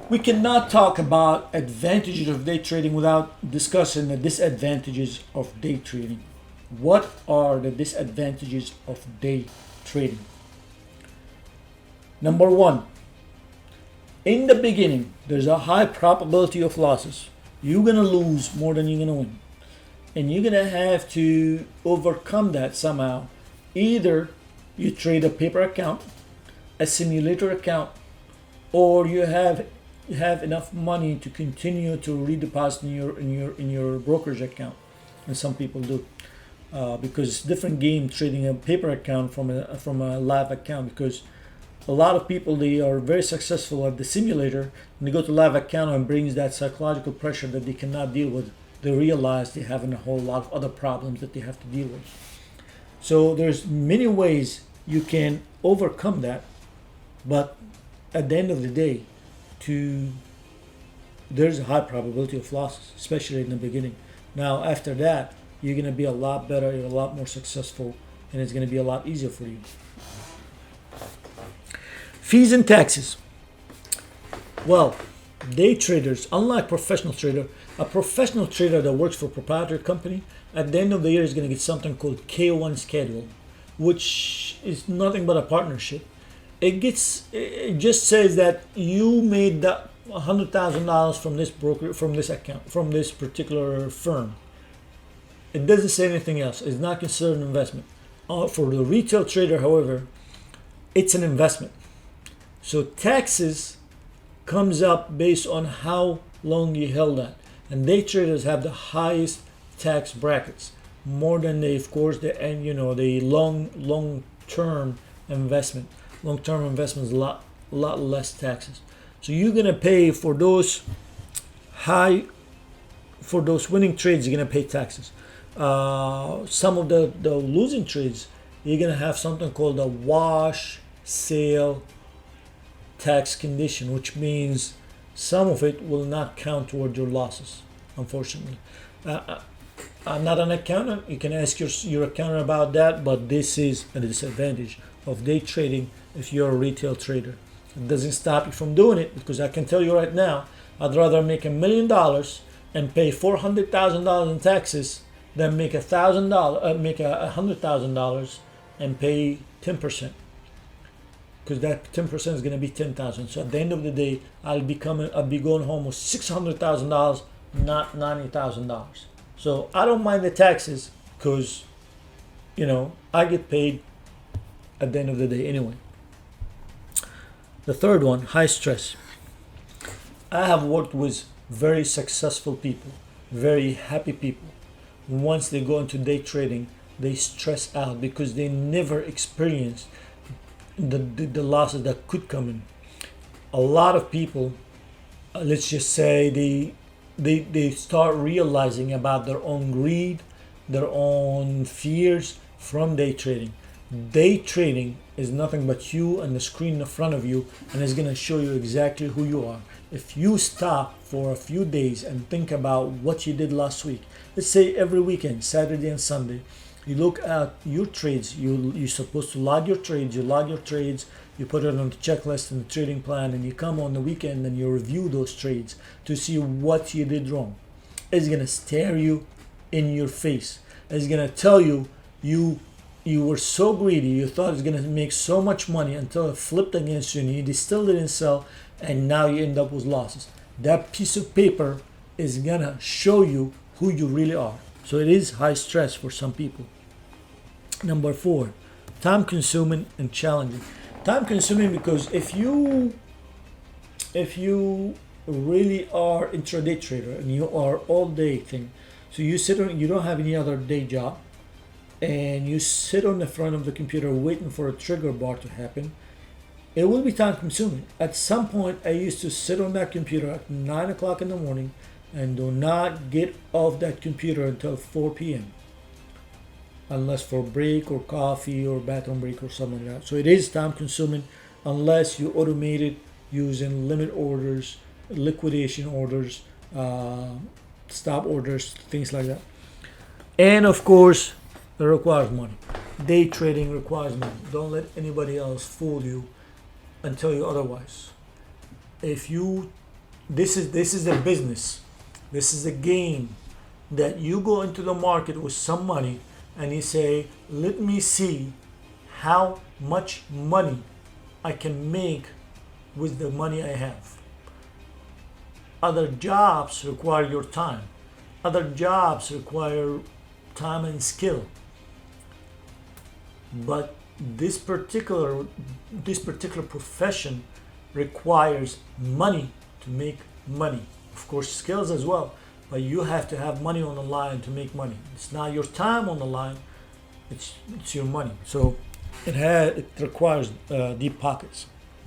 We cannot talk about advantages of day trading without discussing the disadvantages of day trading. What are the disadvantages of day trading? Number one, in the beginning, there's a high probability of losses. You're gonna lose more than you're gonna win. And you're gonna have to overcome that somehow. Either you trade a paper account, a simulator account, or you have enough money to continue to redeposit in your brokerage account, and some people do, because it's different game trading a paper account from a live account. Because a lot of people, they are very successful at the simulator, and they go to live account and brings that psychological pressure that they cannot deal with. They realize they have a whole lot of other problems that they have to deal with. So there's many ways you can overcome that, but at the end of the day, there's a high probability of losses, especially in the beginning. Now after that, you're gonna be a lot better, you're a lot more successful, and it's gonna be a lot easier for you. Fees and taxes. Well, day traders, unlike professional trader, a professional trader that works for a proprietary company, at the end of the year is going to get something called K1 schedule, which is nothing but a partnership. It just says that you made that $100,000 from this broker, from this account, from this particular firm. It doesn't say anything else. It's not considered an investment. For the retail trader, however, it's an investment. So taxes comes up based on how long you held that. And day traders have the highest tax brackets, more than the long term investment. Long term investment is a lot less taxes. So you're gonna pay for those winning trades. You're gonna pay taxes. Some of the losing trades, you're gonna have something called a wash sale tax condition, which means some of it will not count toward your losses, unfortunately. I'm not an accountant. You can ask your accountant about that, but this is a disadvantage of day trading if you're a retail trader. It doesn't stop you from doing it, because I can tell you right now, I'd rather make $1 million and pay $400,000 in taxes than make $100,000 and pay 10%. Because that 10% is going to be $10,000. So at the end of the day, I'll be going home with $600,000, not $90,000. So I don't mind the taxes, because I get paid at the end of the day anyway. The third one, high stress. I have worked with very successful people, very happy people. Once they go into day trading, they stress out because they never experienced the losses that could come in. A lot of people, let's just say they start realizing about their own greed, their own fears from day trading. Day trading is nothing but you and the screen in front of you, and it's going to show you exactly who you are. If you stop for a few days and think about what you did last week, let's say every weekend, Saturday and Sunday, you look at your trades. You're supposed to log your trades. You log your trades. You put it on the checklist and the trading plan, and you come on the weekend and you review those trades to see what you did wrong. It's gonna stare you in your face. It's gonna tell you you were so greedy. You thought it was gonna make so much money until it flipped against you, and you still didn't sell, and now you end up with losses. That piece of paper is gonna show you who you really are. So it is high stress for some people. Number 4, time consuming and challenging. Time consuming because if you really are intraday trader and you are all day thing, so you don't have any other day job, and you sit on the front of the computer waiting for a trigger bar to happen, it will be time consuming. At some point, I used to sit on that computer at 9 o'clock in the morning and do not get off that computer until 4 p.m. unless for break or coffee or bathroom break or something like that. So it is time consuming unless you automate it using limit orders, liquidation orders, stop orders, things like that. And of course, it requires money. Day trading requires money. Don't let anybody else fool you and tell you otherwise. If you this is a business. This is a game that you go into the market with some money and you say, let me see how much money I can make with the money I have. Other jobs require your time. Other jobs require time and skill. But this particular profession requires money to make money. Of course, skills as well, but you have to have money on the line to make money. It's not your time on the line, it's your money. So it requires deep pockets.